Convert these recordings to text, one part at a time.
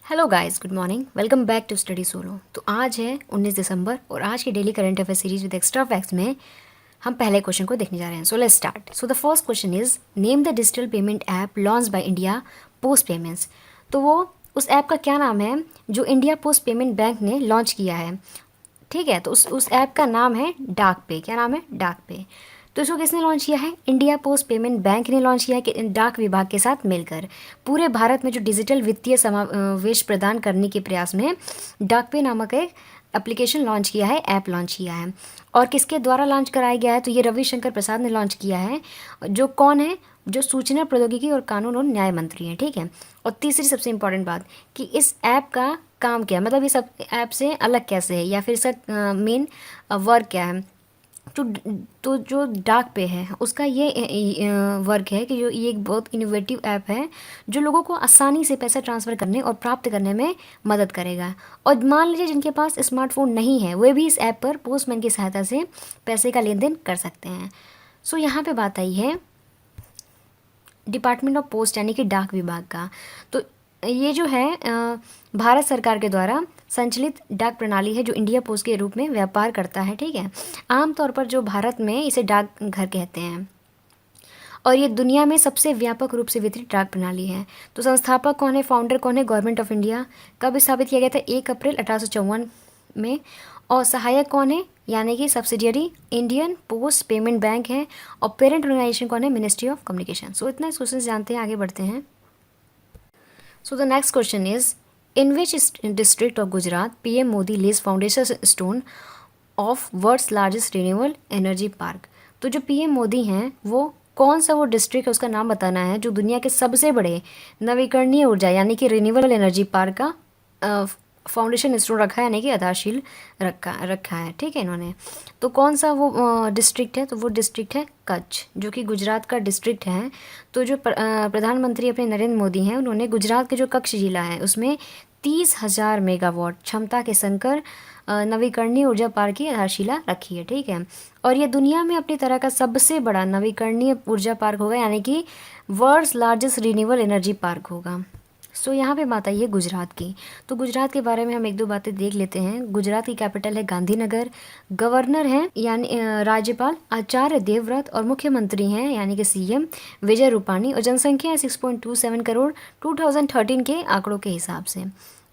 Hello guys, good morning. Welcome back to Study Solo. तो आज है 19 दिसंबर और आज की daily current affair series with extra facts में हम पहले क्वेश्चन को देखने जा रहे हैं। So let's start. So the first question is name the digital payment app launch by India Post payments. तो वो उस ऐप का क्या नाम है जो इंडिया पोस्ट पेमेंट बैंक ने लॉन्च किया है। ठीक है, तो उस ऐप का नाम है डाक पे। क्या नाम है? डाक पे। तो इसको किसने लॉन्च किया है? इंडिया पोस्ट पेमेंट बैंक ने लॉन्च किया है कि डाक विभाग के साथ मिलकर पूरे भारत में जो डिजिटल वित्तीय समावेश प्रदान करने के प्रयास में डाक पे नामक एक एप्लीकेशन लॉन्च किया है, ऐप लॉन्च किया है। और किसके द्वारा लॉन्च कराया गया है? तो ये रविशंकर प्रसाद ने लॉन्च किया है, जो कौन है? जो सूचना प्रौद्योगिकी और कानून और न्याय मंत्री हैं। ठीक है। और तीसरी सबसे इम्पॉर्टेंट बात कि इस ऐप का काम क्या है, मतलब ये सब ऐप से अलग कैसे है या फिर इसका मेन वर्क क्या है। तो जो डाक पे है उसका ये वर्क है कि जो ये एक बहुत इनोवेटिव ऐप है जो लोगों को आसानी से पैसा ट्रांसफ़र करने और प्राप्त करने में मदद करेगा। और मान लीजिए जिनके पास स्मार्टफोन नहीं है वे भी इस ऐप पर पोस्टमैन की सहायता से पैसे का लेन देन कर सकते हैं। सो यहाँ पे बात आई है डिपार्टमेंट ऑफ पोस्ट यानी कि डाक विभाग का। तो ये जो है भारत सरकार के द्वारा संचालित डाक प्रणाली है जो इंडिया पोस्ट के रूप में व्यापार करता है। ठीक है। आमतौर पर जो भारत में इसे डाक घर कहते हैं और ये दुनिया में सबसे व्यापक रूप से वितरित डाक प्रणाली है। तो संस्थापक कौन है, फाउंडर कौन है? Government of India. कब स्थापित किया गया था? 1 अप्रैल 1854 में। और सहायक कौन है यानी कि subsidiary Indian post payment bank है। और पेरेंट ऑर्गेनाइजेशन कौन है? Ministry of communication. सो इतना क्वेश्चन जानते हैं, आगे बढ़ते हैं। So the next question is, in which district of Gujarat PM Modi lays foundation stone of world's largest renewable energy park? तो जो PM मोदी हैं वो कौन सा वो डिस्ट्रिक्ट है उसका नाम बताना है जो दुनिया के सबसे बड़े नवीकरणीय ऊर्जा यानी कि रिन्यूएबल एनर्जी पार्क का फाउंडेशन स्टोन रखा है यानी कि आधारशिल रखा है। ठीक है इन्होंने। तो कौन सा वो डिस्ट्रिक्ट है? तो वो डिस्ट्रिक्ट है कच्छ, जो कि गुजरात का डिस्ट्रिक्ट है। तो जो प्रधानमंत्री अपने नरेंद्र मोदी हैं उन्होंने गुजरात के जो कच्छ जिला है उसमें 30,000 मेगावाट क्षमता के संकर नवीकरणीय ऊर्जा पार्क की आधारशिला रखी है। ठीक है। और ये दुनिया में अपनी तरह का सबसे बड़ा नवीकरणीय ऊर्जा पार्क होगा यानी कि world's largest renewable energy park होगा। सो यहाँ पे बात आई है गुजरात की। तो गुजरात के बारे में हम एक दो बातें देख लेते हैं। गुजरात की कैपिटल है गांधीनगर। गवर्नर हैं यानी राज्यपाल आचार्य देवव्रत और मुख्यमंत्री हैं यानी कि सीएम विजय रूपाणी। और जनसंख्या है 6.27 करोड़ 2013 के आंकड़ों के हिसाब से।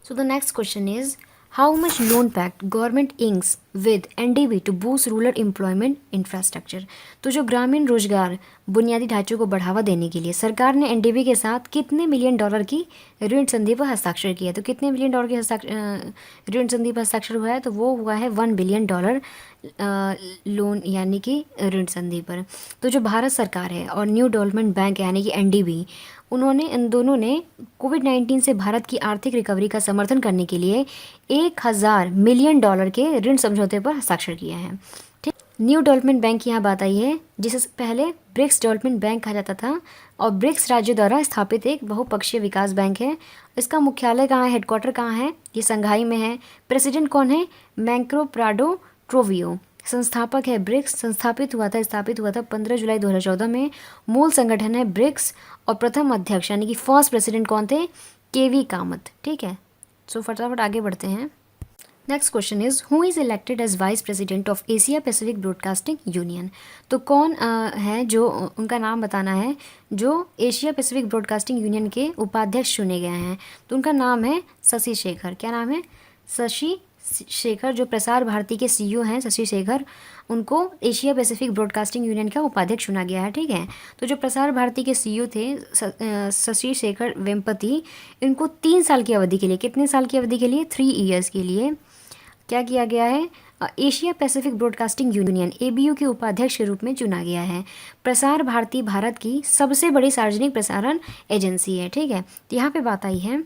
So the next question is how much loan pact government inks with NDB to boost rural employment infrastructure. तो जो ग्रामीण रोजगार बुनियादी ढांचे को बढ़ावा देने के लिए सरकार ने एनडीबी के साथ कितने मिलियन डॉलर की ऋण संधि पर हस्ताक्षर किया? तो कितने मिलियन डॉलर की ऋण संधि पर हस्ताक्षर हुआ है? तो वो हुआ है $1 बिलियन लोन यानी कि ऋण संधि पर। तो जो भारत सरकार है और न्यू डेवलपमेंट बैंक यानी कि एनडीबी, उन्होंने इन दोनों ने कोविड-19 से भारत की आर्थिक रिकवरी का समर्थन करने के लिए $1,000 मिलियन के ऋण समझौते पर हस्ताक्षर किया है। ठीक। न्यू डेवलपमेंट बैंक की यहाँ बात आई है जिसे पहले ब्रिक्स डेवलपमेंट बैंक कहा जाता था और ब्रिक्स राज्यों द्वारा स्थापित एक बहुपक्षीय विकास बैंक है। इसका मुख्यालय कहाँ है, हेडक्वार्टर कहाँ है? ये संघाई में है। प्रेसिडेंट कौन है? Marcos Prado Troyjo. संस्थापक है ब्रिक्स। स्थापित हुआ था 15 जुलाई 2014 में। मूल संगठन है ब्रिक्स और प्रथम अध्यक्ष यानी कि फर्स्ट प्रेसिडेंट कौन थे? केवी कामत। ठीक है। सो फटाफट आगे बढ़ते हैं। Next question is who is elected as vice president of Asia Pacific Broadcasting Union. तो कौन है जो उनका नाम बताना है जो एशिया पैसिफिक ब्रॉडकास्टिंग यूनियन के उपाध्यक्ष चुने गए हैं। तो उनका नाम है शशि शेखर। क्या नाम है? शशि शेखर। जो प्रसार भारती के सीईओ हैं शशि शेखर, उनको एशिया पैसिफिक ब्रॉडकास्टिंग यूनियन का उपाध्यक्ष चुना गया है। ठीक है। तो जो प्रसार भारती के सीईओ थे शशि शेखर वेम्पति, इनको 3 साल की अवधि के लिए, कितने साल की अवधि के लिए? 3 ईयर्स के लिए क्या किया गया है? Asia Pacific Broadcasting union ABU के उपाध्यक्ष के रूप में चुना गया है। प्रसार भारती भारत की सबसे बड़ी सार्वजनिक प्रसारण एजेंसी है। ठीक है। तो यहाँ पे बात आई है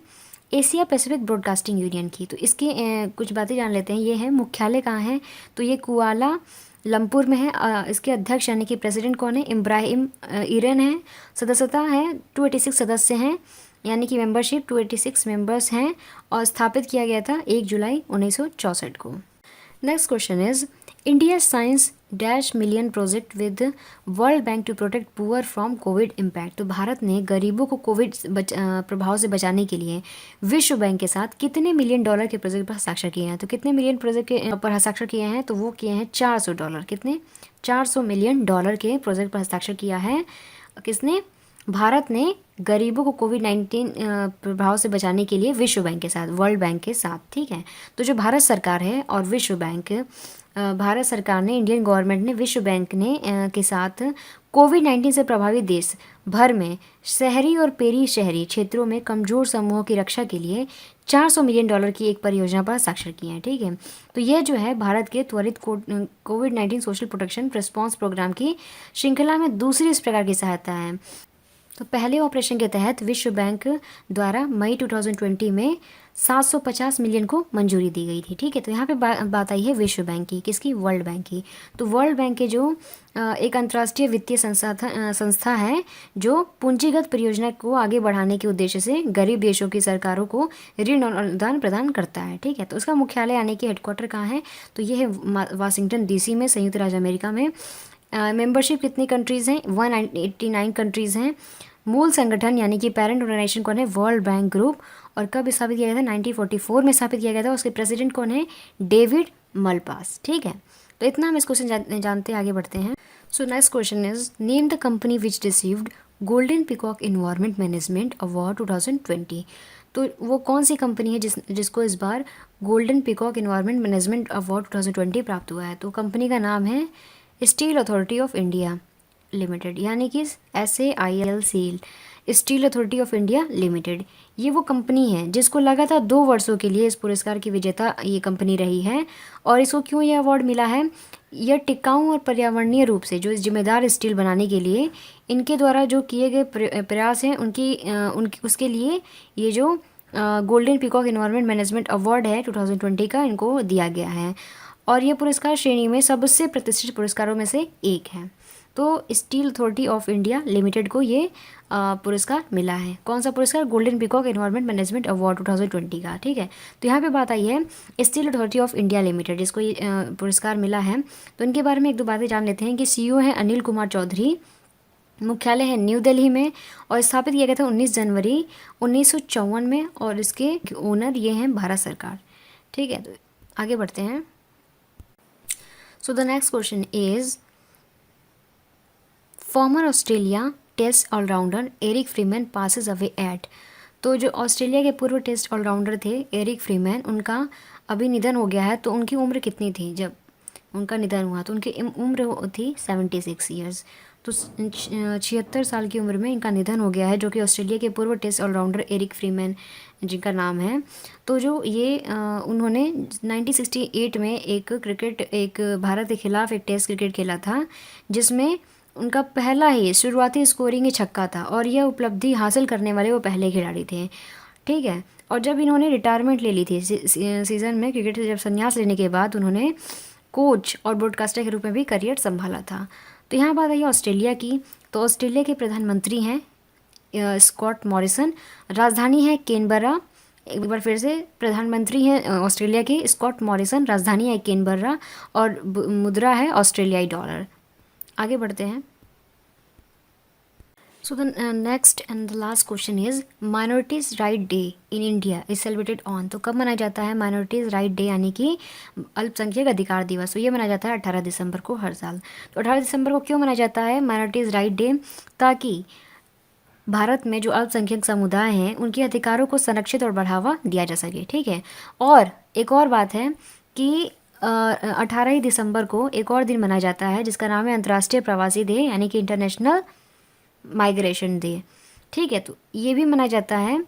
एशिया पैसिफिक ब्रॉडकास्टिंग यूनियन की। तो इसके कुछ बातें जान लेते हैं। ये है मुख्यालय कहाँ है? तो ये कुआला लंपुर में है। इसके अध्यक्ष यानी कि प्रेसिडेंट कौन है? इब्राहिम ईरन है। सदस्यता है 286 सदस्य हैं यानी कि मेंबरशिप 286 मेंबर्स हैं। और स्थापित किया गया था 1 जुलाई 1964 को। Next question is India signs dash million project with World Bank to protect poor from COVID impact. तो भारत ने गरीबों को कोविड प्रभाव से बचाने के लिए विश्व बैंक के साथ कितने मिलियन डॉलर के प्रोजेक्ट पर हस्ताक्षर किए हैं? तो कितने मिलियन प्रोजेक्ट के पर हस्ताक्षर किए हैं? तो वो किए हैं $400। कितने? $400 मिलियन के प्रोजेक्ट पर हस्ताक्षर किया है किसने? भारत ने गरीबों को कोविड-19 प्रभाव से बचाने के लिए विश्व बैंक के साथ, वर्ल्ड बैंक के साथ, ठीक है। तो जो भारत सरकार है और विश्व बैंक, भारत सरकार ने, इंडियन गवर्नमेंट ने विश्व बैंक ने के साथ कोविड-19 से प्रभावित देश भर में शहरी और पेरी शहरी क्षेत्रों में कमज़ोर समूहों की रक्षा के लिए $400 मिलियन की एक परियोजना पर हस्ताक्षर किए हैं, ठीक है। तो ये जो है भारत के त्वरित कोविड-19 सोशल प्रोटेक्शन रिस्पॉन्स प्रोग्राम की श्रृंखला में दूसरी इस प्रकार की सहायता है। तो पहले ऑपरेशन के तहत विश्व बैंक द्वारा मई 2020 में 750 मिलियन को मंजूरी दी गई थी, ठीक है। तो यहाँ पे बात आई है विश्व बैंक की, किसकी? वर्ल्ड बैंक की। तो वर्ल्ड बैंक के जो एक अंतर्राष्ट्रीय वित्तीय संस्था है जो पूंजीगत परियोजना को आगे बढ़ाने के उद्देश्य से गरीब देशों की सरकारों को ऋण और अनुदान प्रदान करता है, ठीक है। तो उसका मुख्यालय यानी कि हेडक्वार्टर कहाँ है? तो ये है वाशिंगटन DC में, संयुक्त राज्य अमेरिका में। मेंबरशिप कितनी कंट्रीज़ हैं? 189 कंट्रीज़ हैं। मूल संगठन यानी कि पेरेंट ऑर्गेनाइजेशन कौन है? World bank group. और कब स्थापित किया गया था? 1944 में स्थापित किया गया था। उसके प्रेसिडेंट कौन है? डेविड मलपास, ठीक है। तो इतना हम इस क्वेश्चन जानते हैं, आगे बढ़ते हैं। So next question is name the company which received Golden Peacock Environment Management Award 2020। तो वो कौन सी कंपनी है जिसको इस बार Golden Peacock Environment Management Award 2020 प्राप्त हुआ है? तो कंपनी का नाम है Steel Authority of India Limited, यानी कि SAIL Steel Authority of India Limited. ये वो कंपनी है जिसको लगातार 2 वर्षों के लिए इस पुरस्कार की विजेता ये कंपनी रही है। और इसको क्यों ये अवार्ड मिला है? यह टिकाऊ और पर्यावरणीय रूप से जो जिम्मेदार स्टील बनाने के लिए इनके द्वारा जो किए गए प्रयास हैं उनकी उसके लिए ये जो golden Peacock Environment Management award है 2020 का इनको दिया गया है। और ये पुरस्कार श्रेणी में सबसे प्रतिष्ठित पुरस्कारों में से एक है। तो steel Authority of India limited को ये पुरस्कार मिला है। कौन सा पुरस्कार? Golden peacock environment management Award 2020 का, ठीक है। तो यहाँ पे बात आई है Steel Authority of India limited जिसको ये पुरस्कार मिला है। तो इनके बारे में एक दो बातें जान लेते हैं कि CEO है अनिल कुमार चौधरी, मुख्यालय है न्यू दिल्ली में और स्थापित किया गया था 19 जनवरी 1954 में और इसके ओनर ये हैं भारत सरकार, ठीक है। तो आगे बढ़ते हैं। So the next question is former Australia test allrounder Eric Freeman passes away at. तो जो ऑस्ट्रेलिया के पूर्व टेस्ट ऑलराउंडर थे एरिक फ्रीमैन, उनका अभी निधन हो गया है। तो उनकी उम्र कितनी थी जब उनका निधन हुआ? तो उनकी उम्र थी 76 ईयर्स। तो 76 साल की उम्र में इनका निधन हो गया है, जो कि ऑस्ट्रेलिया के पूर्व टेस्ट ऑलराउंडर एरिक फ्रीमैन जिनका नाम है। तो जो ये उन्होंने 1968 में एक भारत के खिलाफ एक टेस्ट क्रिकेट खेला था जिसमें उनका पहला ही शुरुआती स्कोरिंग ही छक्का था और यह उपलब्धि हासिल करने वाले वो पहले खिलाड़ी थे, ठीक है। और जब इन्होंने रिटायरमेंट ले ली थी सीज़न में क्रिकेट से, जब संन्यास लेने के बाद उन्होंने कोच और ब्रॉडकास्टर के रूप में भी करियर संभाला था। तो यहाँ बात आई ऑस्ट्रेलिया की। तो ऑस्ट्रेलिया के प्रधानमंत्री हैं स्कॉट मॉरिसन, राजधानी है कैनबरा। एक बार फिर से, प्रधानमंत्री हैं ऑस्ट्रेलिया के स्कॉट मॉरिसन, राजधानी है कैनबरा और मुद्रा है ऑस्ट्रेलियाई डॉलर। आगे बढ़ते हैं। So the next and the last question is minorities right day in India is celebrated on. तो कब मनाया जाता है माइनॉरिटीज़ राइट डे यानी कि अल्पसंख्यक अधिकार दिवस? तो ये मनाया जाता है 18 दिसंबर को हर साल। तो 18 दिसंबर को क्यों मनाया जाता है माइनॉरिटीज़ राइट डे? ताकि भारत में जो अल्पसंख्यक समुदाय हैं उनके अधिकारों को संरक्षित और बढ़ावा दिया जा सके, ठीक है। और एक और बात है कि 18 दिसंबर को एक और दिन मनाया जाता है जिसका नाम है अंतर्राष्ट्रीय प्रवासी डे यानी कि इंटरनेशनल माइग्रेशन डे, ठीक है। तो ये भी मनाया जाता है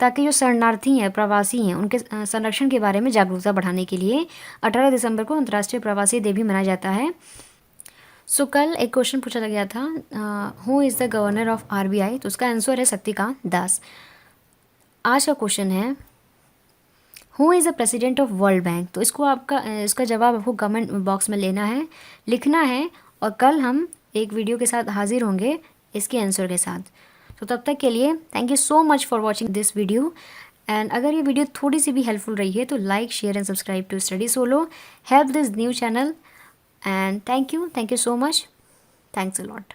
ताकि जो शरणार्थी हैं, प्रवासी हैं, उनके संरक्षण के बारे में जागरूकता बढ़ाने के लिए 18 दिसंबर को अंतर्राष्ट्रीय प्रवासी डे भी मनाया जाता है। सो कल एक क्वेश्चन पूछा गया था who is the governor of RBI? तो उसका आंसर है शक्तिकांत दास। आज का क्वेश्चन है who is the president of world bank? तो इसका जवाब आपको कमेंट बॉक्स में लिखना है और कल हम एक वीडियो के साथ हाजिर होंगे इसके आंसर के साथ। तो तब तक के लिए thank you so much for watching this video and अगर ये वीडियो थोड़ी सी भी हेल्पफुल रही है तो like, share and subscribe to Study Solo, help this new channel, and thank you so much, thanks a lot.